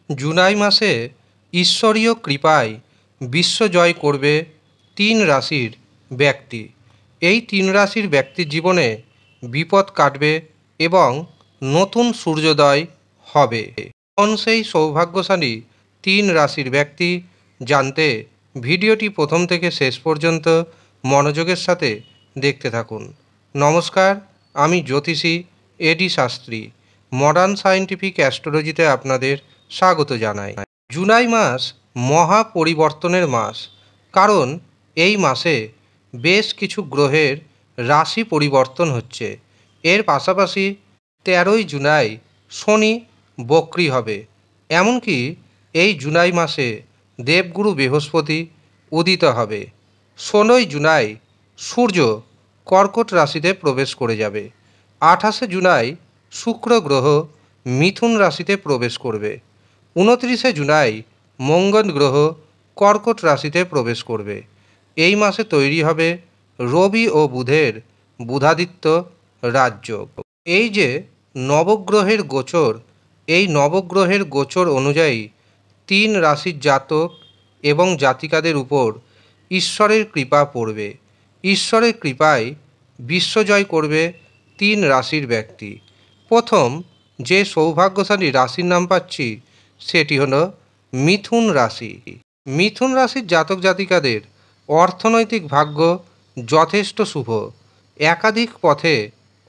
জুলাই মাসে ঈশ্বরীয় কৃপায় বিশ্ব জয় করবে 3 রাশির ব্যক্তি। এই 3 রাশির ব্যক্তির জীবনে বিপদ কাটবে এবং নতুন সূর্যোদয় হবে। কোন সেই সৌভাগ্যশালী 3 রাশির ব্যক্তি জানতে ভিডিওটি প্রথম থেকে শেষ পর্যন্ত মনোযোগের সাথে দেখতে থাকুন। নমস্কার, আমি জ্যোতিষী এডি শাস্ত্রী। মডার্ন সায়েন্টিফিক অ্যাস্ট্রোলজিতে আপনাদের স্বাগত জানাই। জুলাই মাস মহা পরিবর্তনের মাস, কারণ এই মাসে বেশ কিছু গ্রহের রাশি পরিবর্তন হচ্ছে। এর পাশাপাশি 13ই জুলাই শনি বক্রী হবে। এমনকি এই জুলাই মাসে দেবগুরু বৃহস্পতি উদিত হবে। 16ই জুলাই সূর্য কর্কট রাশিতে প্রবেশ করে যাবে। 28শে জুলাই শুক্র গ্রহ মিথুন রাশিতে প্রবেশ করবে। 29শে জুলাই মঙ্গল গ্রহ কর্কট রাশিতে প্রবেশ করবে। এই মাসে তৈরি হবে রবি ও বুধের বুধাদিত্য রাজযোগ। এই যে নবগ্রহের গোচর, এই নবগ্রহের গোচর অনুযায়ী 3 রাশির জাতক এবং জাতিকাদের উপর ঈশ্বরের কৃপা পড়বে। ঈশ্বরের কৃপায় বিশ্বজয় করবে 3 রাশির ব্যক্তি। প্রথম যে সৌভাগ্যশালী রাশির নাম পাচ্ছি সেটি হলো মিথুন রাশি। মিথুন রাশির জাতক জাতিকাদের অর্থনৈতিক ভাগ্য যথেষ্ট শুভ। একাধিক পথে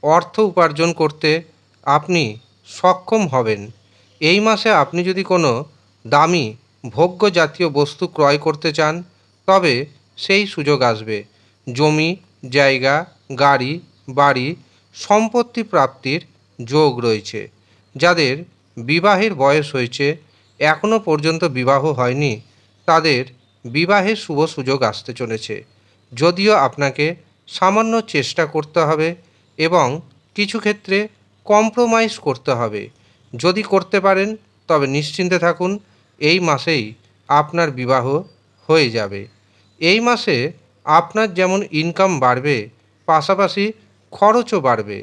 অর্থ উপার্জন করতে আপনি সক্ষম হবেন। এই মাসে আপনি যদি কোনো দামি ভোগ্য জাতীয় বস্তু ক্রয় করতে চান, তবে সেই সুযোগ আসবে। জমি, জায়গা, গাড়ি, বাড়ি, সম্পত্তি প্রাপ্তির যোগ রয়েছে। যাদের বিবাহের বয়স হয়েছে, এখনও পর্যন্ত বিবাহ হয়নি, তাদের বিবাহের শুভ সুযোগ আসতে চলেছে। যদিও আপনাকে সামান্য চেষ্টা করতে হবে এবং কিছু ক্ষেত্রে কম্প্রোমাইজ করতে হবে। যদি করতে পারেন তবে নিশ্চিন্তে থাকুন, এই মাসেই আপনার বিবাহ হয়ে যাবে। এই মাসে আপনার যেমন ইনকাম বাড়বে, পাশাপাশি খরচও বাড়বে।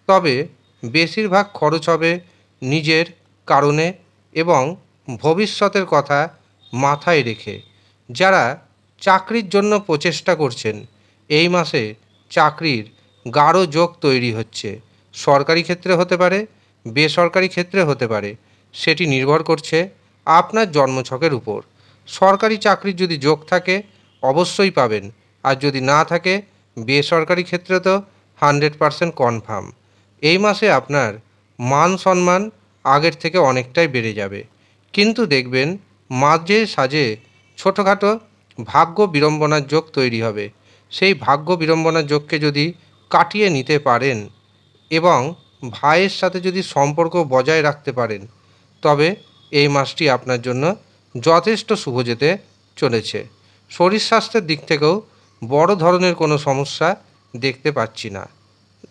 তবে বেশিরভাগ খরচ হবে নিজের কারণে এবং ভবিষ্যতের কথা মাথায় রেখে। যারা চাকরির জন্য প্রচেষ্টা করছেন, এই মাসে চাকরির গাঢ় যোগ তৈরি হচ্ছে। সরকারি ক্ষেত্রে হতে পারে, বেসরকারি ক্ষেত্রে হতে পারে, সেটি নির্ভর করছে আপনার জন্মছকের উপর। সরকারি চাকরির যদি যোগ থাকে অবশ্যই পাবেন, আর যদি না থাকে বেসরকারি ক্ষেত্রে তো 100% কনফার্ম। এই মাসে আপনার মান সম্মান আগের থেকে অনেকটাই বেড়ে যাবে। কিন্তু দেখবেন মাঝে সাঝে ছোটোখাটো ভাগ্য বিড়ম্বনার যোগ তৈরি হবে। সেই ভাগ্য বিড়ম্বনার যোগকে যদি কাটিয়ে নিতে পারেন এবং ভাইয়ের সাথে যদি সম্পর্ক বজায় রাখতে পারেন, তবে এই মাসটি আপনার জন্য যথেষ্ট শুভ যেতে চলেছে। শরীর স্বাস্থ্যের দিক থেকেও বড় ধরনের কোনো সমস্যা দেখতে পাচ্ছি না।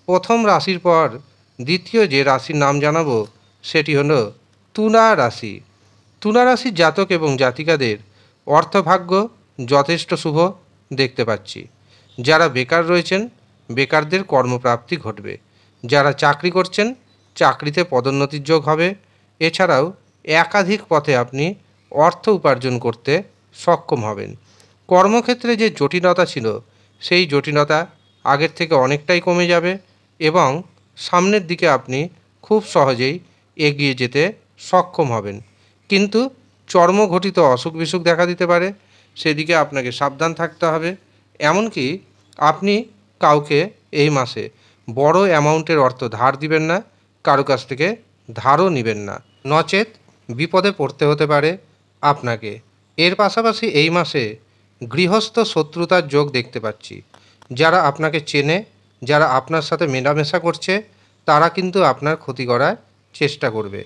প্রথম রাশির পর দ্বিতীয় যে রাশির নাম জানাবো সেটি হলো তুলা রাশি। তুলা রাশির জাতক এবং জাতিকাদের অর্থভাগ্য যথেষ্ট শুভ দেখতে পাচ্ছি। যারা বেকার রয়েছেন, বেকারদের কর্মপ্রাপ্তি ঘটবে। যারা চাকরি করছেন, চাকরিতে পদোন্নতির যোগ হবে। এছাড়াও একাধিক পথে আপনি অর্থ উপার্জন করতে সক্ষম হবেন। কর্মক্ষেত্রে যে জটিলতা ছিল, সেই জটিলতা আগের থেকে অনেকটাই কমে যাবে এবং সামনের দিকে আপনি খুব সহজেই এগিয়ে যেতে সক্ষম হবেন। কিন্তু চর্মঘটিত অসুখ বিসুখ দেখা দিতে পারে, সেদিকে আপনাকে সাবধান থাকতে হবে। এমনকি আপনি কাউকে এই মাসে বড় অ্যামাউন্টের অর্থ ধার দিবেন না, কারো কাছ থেকে ধারও নেবেন না, নচেত বিপদে পড়তে হতে পারে আপনাকে। এর পাশাপাশি এই মাসে গৃহস্থ শত্রুতার যোগ দেখতে পাচ্ছি। যারা আপনাকে চেনে, যারা আপনার সাথে মেলামেশা করছে, তারা কিন্তু আপনার ক্ষতি করার চেষ্টা করবে।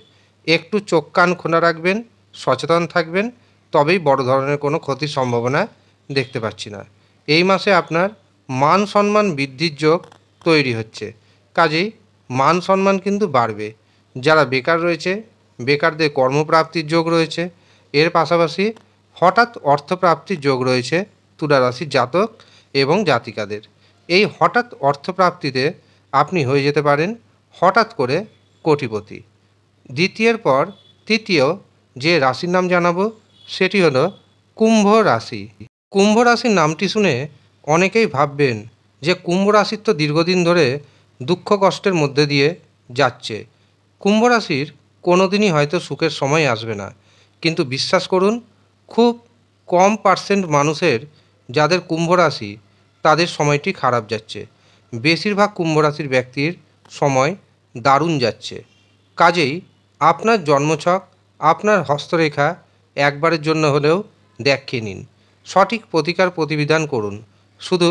একটু চোখ কান খোলা রাখবেন, সচেতন থাকবেন, তবেই বড় ধরনের কোনো ক্ষতির সম্ভাবনা দেখতে পাচ্ছি না। এই মাসে আপনার মান সম্মান বৃদ্ধির যোগ তৈরি হচ্ছে, কাজেই মান সম্মান কিন্তু বাড়বে। যারা বেকার রয়েছে, বেকারদের কর্মপ্রাপ্তির যোগ রয়েছে। এর পাশাপাশি হঠাৎ অর্থপ্রাপ্তির যোগ রয়েছে তুলা রাশির জাতক এবং জাতিকাদের। এই হঠাৎ অর্থপ্রাপ্তিতে আপনি হয়ে যেতে পারেন হঠাৎ করে কোটিপতি। দ্বিতীয়ের পর তৃতীয় যে রাশির নাম জানাবো সেটি হলো কুম্ভ রাশি। কুম্ভ রাশির নামটি শুনে অনেকেই ভাববেন যে কুম্ভ রাশির তো দীর্ঘদিন ধরে দুঃখ কষ্টের মধ্যে দিয়ে যাচ্ছে। কুম্ভ রাশির কোনো দিনই হয়তো সুখের সময় আসবে না, কিন্তু বিশ্বাস করুন, খুব কম পার্সেন্ট মানুষের যাদের কুম্ভ রাশি তাদের সময়টি খারাপ যাচ্ছে। বেশিরভাগ কুম্ভ রাশির ব্যক্তির সময় দারুণ যাচ্ছে। কাজেই আপনার জন্মছক, আপনার হস্তরেখা একবারের জন্য হলেও দেখে নিন, সঠিক প্রতিকার প্রতিবিধান করুন। শুধু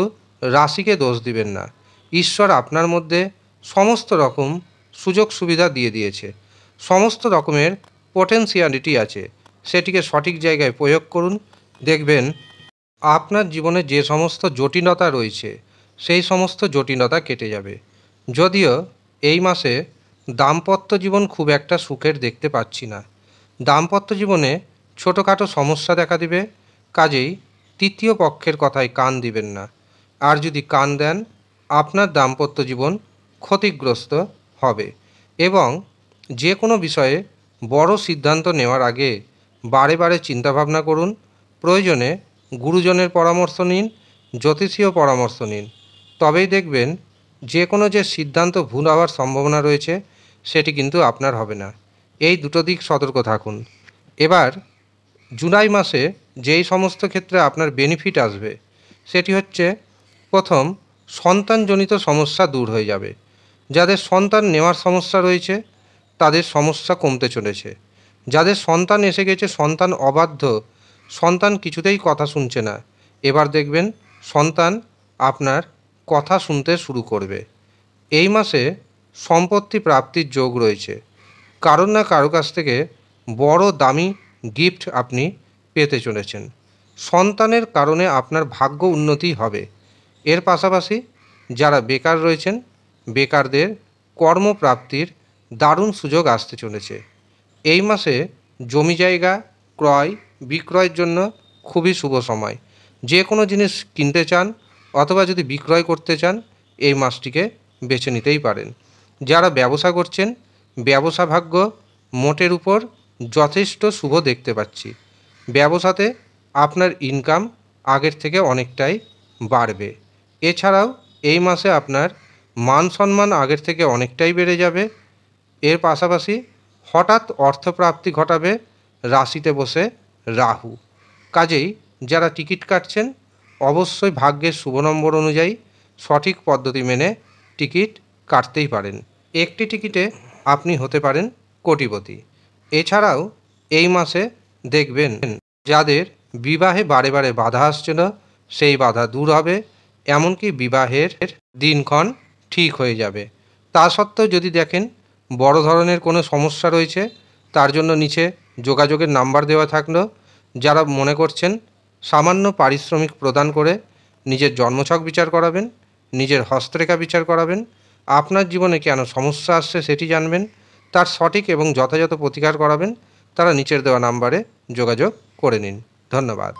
রাশিকে দোষ দিবেন না, ঈশ্বর আপনার মধ্যে সমস্ত রকম সুযোগ সুবিধা দিয়ে দিয়েছে, সমস্ত রকমের পোটেনশিয়ালিটি আছে, সেটিকে সঠিক জায়গায় প্রয়োগ করুন। দেখবেন আপনার জীবনে যে সমস্ত জটিলতা রয়েছে সেই সমস্ত জটিলতা কেটে যাবে। যদিও এই মাসে দাম্পত্য জীবন খুব একটা সুখের দেখতে পাচ্ছি না। দাম্পত্য জীবনে ছোটোখাটো সমস্যা দেখা দিবে, কাজেই তৃতীয় পক্ষের কথায় কান দিবেন না। আর যদি কান দেন, আপনার দাম্পত্য জীবন ক্ষতিগ্রস্ত হবে। এবং যে কোনো বিষয়ে বড় সিদ্ধান্ত নেওয়ার আগে বারে বারে চিন্তাভাবনা করুন। প্রয়োজনে গুরুজনের পরামর্শ নিন, জ্যোতিষীয় পরামর্শ নিন। তবেই দেখবেন যে কোনো যে সিদ্ধান্ত ভুল হওয়ার সম্ভাবনা রয়েছে সেটি কিন্তু আপনার হবে না। এই দুটো দিক সতর্ক থাকুন। এবার জুলাই মাসে যেই সমস্ত ক্ষেত্রে আপনার বেনিফিট আসবে সেটি হচ্ছে, প্রথম, সন্তানজনিত সমস্যা দূর হয়ে যাবে। যাদের সন্তান নেওয়ার সমস্যা রয়েছে তাদের সমস্যা কমতে চলেছে। যাদের সন্তান এসে গেছে, সন্তান অবাধ্য, সন্তান কিছুতেই কথা শুনছে না, এবার দেখবেন সন্তান আপনার কথা শুনতে শুরু করবে। এই মাসে সম্পত্তি প্রাপ্তির যোগ রয়েছে। কারোর না কারো কাছ থেকে বড় দামি গিফট আপনি পেতে চলেছেন। সন্তানের কারণে আপনার ভাগ্য উন্নতি হবে। এর পাশাপাশি যারা বেকার রয়েছেন, বেকারদের কর্মপ্রাপ্তির দারুণ সুযোগ আসতে চলেছে। এই মাসে জমি জায়গা ক্রয় বিক্রয়ের জন্য খুবই শুভ সময়। যে কোনো জিনিস কিনতে চান অথবা যদি বিক্রয় করতে চান, এই মাসটিকে বেছে নিতেই পারেন। যারা ব্যবসা করছেন, ব্যবসা ভাগ্য মোটের উপর যথেষ্ট শুভ দেখতে পাচ্ছি। ব্যবসাতে আপনার ইনকাম আগের থেকে অনেকটাই বাড়বে। এছাড়াও এই মাসে আপনার মান সম্মান আগের থেকে অনেকটাই বেড়ে যাবে। এর পাশাপাশি হঠাৎ অর্থপ্রাপ্তি ঘটাবে রাশিতে বসে রাহু। কাজেই যারা টিকিট কাটছেন অবশ্যই ভাগ্যের শুভ নম্বর অনুযায়ী সঠিক পদ্ধতি মেনে টিকিট কাটতেই পারেন। একটি টিকিটে আপনি হতে পারেন কোটিপতি। এছাড়াও এই মাসে দেখবেন যাদের বিবাহে বারে বারে বাধা আসছিল সেই বাধা দূর হবে, এমনকি বিবাহের দিনক্ষণ ঠিক হয়ে যাবে। তা সত্ত্বেও যদি দেখেন বড় ধরনের কোনো সমস্যা রয়েছে, তার জন্য নিচে যোগাযোগের নাম্বার দেওয়া থাকলো। যারা মনে করছেন সামান্য পারিশ্রমিক প্রদান করে নিজের জন্মছক বিচার করাবেন, নিজের হস্তরেখা বিচার করাবেন, আপনার জীবনে কেন সমস্যা আসছে সেটি জানবেন, তার সঠিক এবং যথাযথ প্রতিকার করাবেন, তারা নিচের দেওয়া নাম্বারে যোগাযোগ করে নিন। ধন্যবাদ।